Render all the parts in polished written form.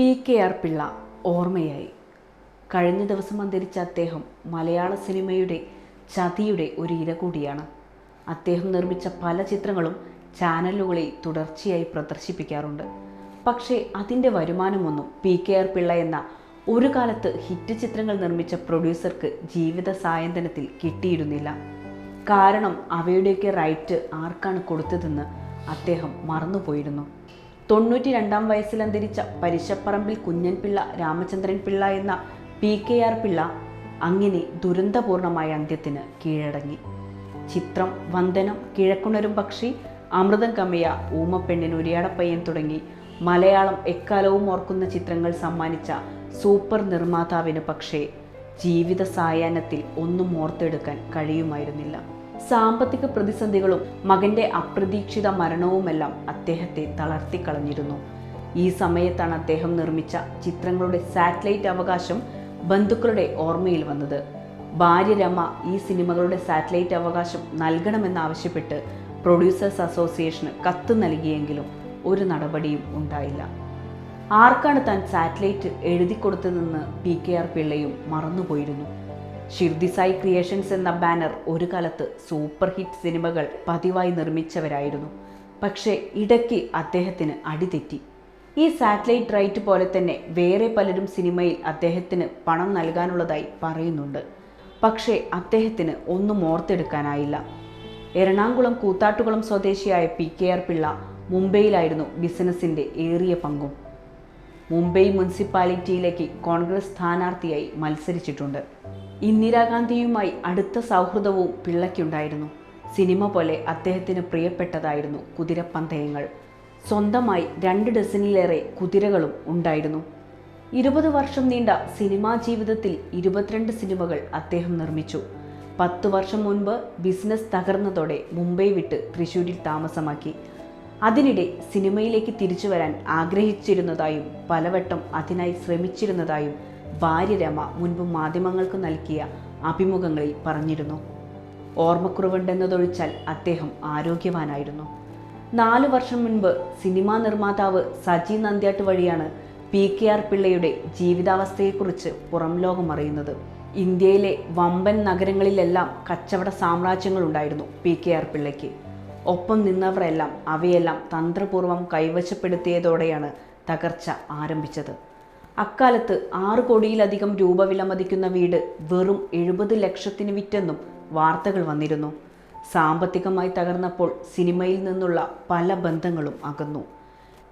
പി.കെ.ആർ. പിള്ള ഓർമ്മയായി. കഴിഞ്ഞ ദിവസം അന്തരിച്ച അദ്ദേഹം മലയാള സിനിമയുടെ ചതിയുടെ ഒരു ഇര കൂടിയാണ്. അദ്ദേഹം നിർമ്മിച്ച പല ചിത്രങ്ങളും ചാനലുകളിൽ തുടർച്ചയായി പ്രദർശിപ്പിക്കാറുണ്ട്. പക്ഷേ അതിൻ്റെ വരുമാനമൊന്നും പി.കെ.ആർ. പിള്ള എന്ന ഒരു കാലത്ത് ഹിറ്റ് ചിത്രങ്ങൾ നിർമ്മിച്ച പ്രൊഡ്യൂസർക്ക് ജീവിത സായന്തനത്തിൽ കിട്ടിയിരുന്നില്ല. കാരണം അവയുടെയൊക്കെ റൈറ്റ് ആർക്കാണ് കൊടുത്തതെന്ന് അദ്ദേഹം മറന്നുപോയിരുന്നു. 92-ാം വയസ്സിൽ അന്തരിച്ച പരിശപ്പറമ്പിൽ കുഞ്ഞൻപിള്ള രാമചന്ദ്രൻ പിള്ള എന്ന പി.കെ.ആർ. പിള്ള അങ്ങനെ ദുരന്തപൂർണമായ അന്ത്യത്തിന് കീഴടങ്ങി. ചിത്രം, വന്ദനം, കിഴക്കുണരും പക്ഷി, അമൃതം കമയ, ഊമപ്പെണ്ണിന് ഉരിയാടപ്പയ്യൻ തുടങ്ങി മലയാളം എക്കാലവും ഓർക്കുന്ന ചിത്രങ്ങൾ സമ്മാനിച്ച സൂപ്പർ നിർമ്മാതാവിന് പക്ഷേ ജീവിത സായാഹ്നത്തിൽ ഒന്നും ഓർത്തെടുക്കാൻ കഴിയുമായിരുന്നില്ല. സാമ്പത്തിക പ്രതിസന്ധികളും മകൻ്റെ അപ്രതീക്ഷിത മരണവുമെല്ലാം അദ്ദേഹത്തെ തളർത്തിക്കളഞ്ഞിരുന്നു. ഈ സമയത്താണ് അദ്ദേഹം നിർമ്മിച്ച ചിത്രങ്ങളുടെ സാറ്റലൈറ്റ് അവകാശം ബന്ധുക്കളുടെ ഓർമ്മയിൽ വന്നത്. ഭാര്യ രമ ഈ സിനിമകളുടെ സാറ്റലൈറ്റ് അവകാശം നൽകണമെന്നാവശ്യപ്പെട്ട് പ്രൊഡ്യൂസേഴ്സ് അസോസിയേഷന് കത്ത് നൽകിയെങ്കിലും ഒരു നടപടിയും ഉണ്ടായില്ല. ആർക്കാണ് താൻ സാറ്റലൈറ്റ് എഴുതി കൊടുത്തതെന്ന് പി.കെ.ആർ. പിള്ളയും മറന്നുപോയിരുന്നു. ഷിർദി സായി ക്രിയേഷൻസ് എന്ന ബാനർ ഒരു കാലത്ത് സൂപ്പർ ഹിറ്റ് സിനിമകൾ പതിവായി നിർമ്മിച്ചവരായിരുന്നു. പക്ഷേ ഇടയ്ക്ക് അദ്ദേഹത്തിന് അടിതെറ്റി. ഈ സാറ്റലൈറ്റ് റൈറ്റ് പോലെ തന്നെ വേറെ പലരും സിനിമയിൽ അദ്ദേഹത്തിന് പണം നൽകാനുള്ളതായി പറയുന്നുണ്ട്. പക്ഷേ അദ്ദേഹത്തിന് ഒന്നും ഓർത്തെടുക്കാനായില്ല. എറണാകുളം കൂത്താട്ടുകുളം സ്വദേശിയായ പി.കെ.ആർ. പിള്ള മുംബൈയിലായിരുന്നു ബിസിനസിൻ്റെ ഏറിയ പങ്കും. മുംബൈ മുനിസിപ്പാലിറ്റിയിലേക്ക് കോൺഗ്രസ് സ്ഥാനാർത്ഥിയായി മത്സരിച്ചിട്ടുണ്ട്. ഇന്ദിരാഗാന്ധിയുമായി അടുത്ത സൗഹൃദവും പിള്ളയ്ക്കുണ്ടായിരുന്നു. സിനിമ പോലെ അദ്ദേഹത്തിന് പ്രിയപ്പെട്ടതായിരുന്നു കുതിരപ്പന്തയങ്ങൾ. സ്വന്തമായി 2 ഡസനിലേറെ കുതിരകളും ഉണ്ടായിരുന്നു. 20 വർഷം നീണ്ട സിനിമാ ജീവിതത്തിൽ 22 സിനിമകൾ അദ്ദേഹം നിർമ്മിച്ചു. 10 വർഷം മുൻപ് ബിസിനസ് തകർന്നതോടെ മുംബൈ വിട്ട് തൃശ്ശൂരിൽ താമസമാക്കി. അതിനിടെ സിനിമയിലേക്ക് തിരിച്ചു വരാൻ ആഗ്രഹിച്ചിരുന്നതായും പലവട്ടം അതിനായി ശ്രമിച്ചിരുന്നതായും ഭാര്യ രമ മുൻപ് മാധ്യമങ്ങൾക്ക് നൽകിയ അഭിമുഖങ്ങളിൽ പറഞ്ഞിരുന്നു. ഓർമ്മക്കുറവുണ്ടെന്നതൊഴിച്ചാൽ അദ്ദേഹം ആരോഗ്യവാനായിരുന്നു. 4 വർഷം മുൻപ് സിനിമാ നിർമ്മാതാവ് സജി നന്ദ്യാട്ട് വഴിയാണ് പി.കെ.ആർ. പിള്ളയുടെ ജീവിതാവസ്ഥയെക്കുറിച്ച് പുറം ലോകം അറിയുന്നത്. ഇന്ത്യയിലെ വമ്പൻ നഗരങ്ങളിലെല്ലാം കച്ചവട സാമ്രാജ്യങ്ങളുണ്ടായിരുന്നു പി.കെ.ആർ. പിള്ളയ്ക്ക്. ഒപ്പം നിന്നവരെല്ലാം അവയെല്ലാം തന്ത്രപൂർവ്വം കൈവശപ്പെടുത്തിയതോടെയാണ് തകർച്ച ആരംഭിച്ചത്. അക്കാലത്ത് 6 കോടിയിലധികം രൂപ വിലമതിക്കുന്ന വീട് വെറും 70 ലക്ഷത്തിന് വിറ്റെന്നും വാർത്തകൾ വന്നിരുന്നു. സാമ്പത്തികമായി തകർന്നപ്പോൾ സിനിമയിൽ നിന്നുള്ള പല ബന്ധങ്ങളും അകന്നു.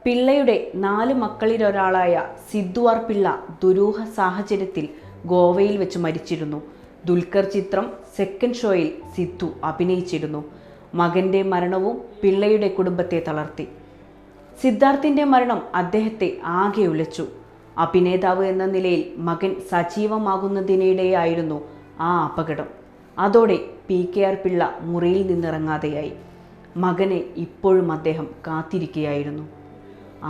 പിള്ളയുടെ 4 മക്കളിലൊരാളായ സിദ്ദു ആർ. പിള്ള ദുരൂഹ സാഹചര്യത്തിൽ ഗോവയിൽ വെച്ച് മരിച്ചിരുന്നു. ദുൽഖർ ചിത്രം സെക്കൻഡ് ഷോയിൽ സിദ്ദു അഭിനയിച്ചിരുന്നു. മകൻ്റെ മരണവും പിള്ളയുടെ കുടുംബത്തെ തളർത്തി. സിദ്ധാർത്ഥിൻ്റെ മരണം അദ്ദേഹത്തെ ആകെ ഉലച്ചു. അഭിനേതാവ് എന്ന നിലയിൽ മകൻ സജീവമാകുന്നതിനിടെയായിരുന്നു ആ അപകടം. അതോടെ പി.കെ.ആർ. പിള്ള മുറിയിൽ നിന്നിറങ്ങാതെയായി. മകനെ ഇപ്പോഴും അദ്ദേഹം കാത്തിരിക്കുകയായിരുന്നു.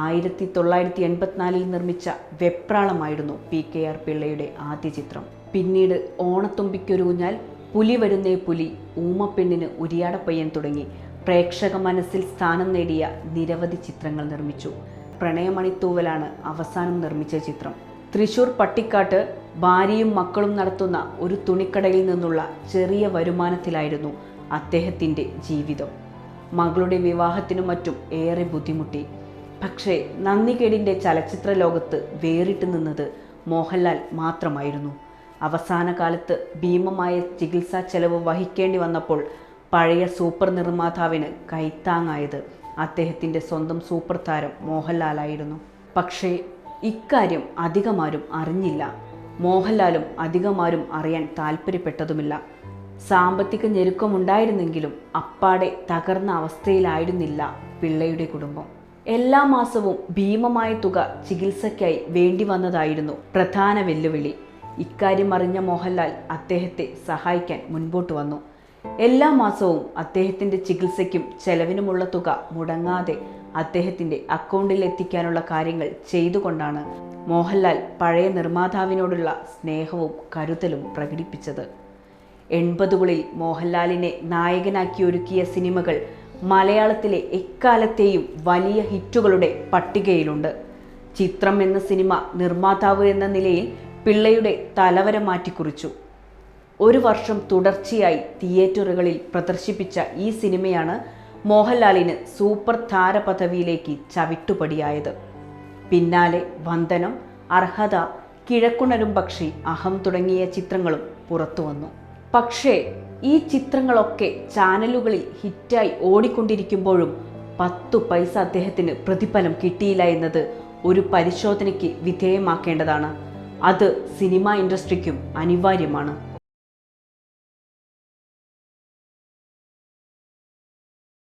1984 നിർമ്മിച്ച വെപ്രാളമായിരുന്നു പി.കെ.ആർ. പിള്ളയുടെ ആദ്യ ചിത്രം. പിന്നീട് ഓണത്തുമ്പിക്കൊരൂഞ്ഞാൽ, പുലി വരുന്നേ പുലി, ഊമപ്പെണ്ണിന് ഉരിയാടപ്പയ്യൻ തുടങ്ങി പ്രേക്ഷക മനസ്സിൽ സ്ഥാനം നേടിയ നിരവധി ചിത്രങ്ങൾ നിർമ്മിച്ചു. പ്രണയമണിത്തൂവലാണ് അവസാനം നിർമ്മിച്ച ചിത്രം. തൃശ്ശൂർ പട്ടിക്കാട്ട് ഭാര്യയും മക്കളും നടത്തുന്ന ഒരു തുണിക്കടയിൽ നിന്നുള്ള ചെറിയ വരുമാനത്തിലായിരുന്നു അദ്ദേഹത്തിൻ്റെ ജീവിതം. മകളുടെ വിവാഹത്തിനും മറ്റും ഏറെ ബുദ്ധിമുട്ടി. പക്ഷേ നന്ദികേടിൻ്റെ ചലച്ചിത്ര ലോകത്ത് വേറിട്ട് നിന്നത് മോഹൻലാൽ മാത്രമായിരുന്നു. അവസാന കാലത്ത് ഭീമമായ ചികിത്സാ ചെലവ് വഹിക്കേണ്ടി വന്നപ്പോൾ പഴയ സൂപ്പർ നിർമ്മാതാവിന് കൈത്താങ്ങായത് അദ്ദേഹത്തിൻ്റെ സ്വന്തം സൂപ്പർ താരം മോഹൻലാലായിരുന്നു. പക്ഷേ ഇക്കാര്യം അധികമാരും അറിഞ്ഞില്ല. മോഹൻലാലും അധികമാരും അറിയാൻ താല്പര്യപ്പെട്ടതുമില്ല. സാമ്പത്തിക ഞെരുക്കമുണ്ടായിരുന്നെങ്കിലും അപ്പാടെ തകർന്ന അവസ്ഥയിലായിരുന്നില്ല പിള്ളയുടെ കുടുംബം. എല്ലാ മാസവും ഭീമമായ തുക ചികിത്സയ്ക്കായി വേണ്ടി വന്നതായിരുന്നു പ്രധാന വെല്ലുവിളി. ഇക്കാര്യം അറിഞ്ഞ മോഹൻലാൽ അദ്ദേഹത്തെ സഹായിക്കാൻ മുൻപോട്ട് വന്നു. എല്ലാ മാസവും അദ്ദേഹത്തിൻ്റെ ചികിത്സയ്ക്കും ചെലവിനുമുള്ള തുക മുടങ്ങാതെ അദ്ദേഹത്തിൻ്റെ അക്കൗണ്ടിൽ എത്തിക്കാനുള്ള കാര്യങ്ങൾ ചെയ്തുകൊണ്ടാണ് മോഹൻലാൽ പഴയ നിർമ്മാതാവിനോടുള്ള സ്നേഹവും കരുതലും പ്രകടിപ്പിച്ചത്. 80കളിൽ മോഹൻലാലിനെ നായകനാക്കി ഒരുക്കിയ സിനിമകൾ മലയാളത്തിലെ എക്കാലത്തെയും വലിയ ഹിറ്റുകളുടെ പട്ടികയിലുണ്ട്. ചിത്രം എന്ന സിനിമ നിർമ്മാതാവ് എന്ന നിലയിൽ പിള്ളയുടെ തലവര മാറ്റിക്കുറിച്ചു. 1 വർഷം തുടർച്ചയായി തിയേറ്ററുകളിൽ പ്രദർശിപ്പിച്ച ഈ സിനിമയാണ് മോഹൻലാലിന് സൂപ്പർ താരപദവിയിലേക്ക് ചവിട്ടുപടിയായത്. പിന്നാലെ വന്ദനം, അർഹത, കിഴക്കുണരും പക്ഷി, അഹം തുടങ്ങിയ ചിത്രങ്ങളും പുറത്തു വന്നു. പക്ഷേ ഈ ചിത്രങ്ങളൊക്കെ ചാനലുകളിൽ ഹിറ്റായി ഓടിക്കൊണ്ടിരിക്കുമ്പോഴും 10 പൈസ അദ്ദേഹത്തിന് പ്രതിഫലം കിട്ടിയില്ല എന്നത് ഒരു പരിശോധനയ്ക്ക് വിധേയമാക്കേണ്ടതാണ്. അത് സിനിമാ ഇൻഡസ്ട്രിക്കും അനിവാര്യമാണ്.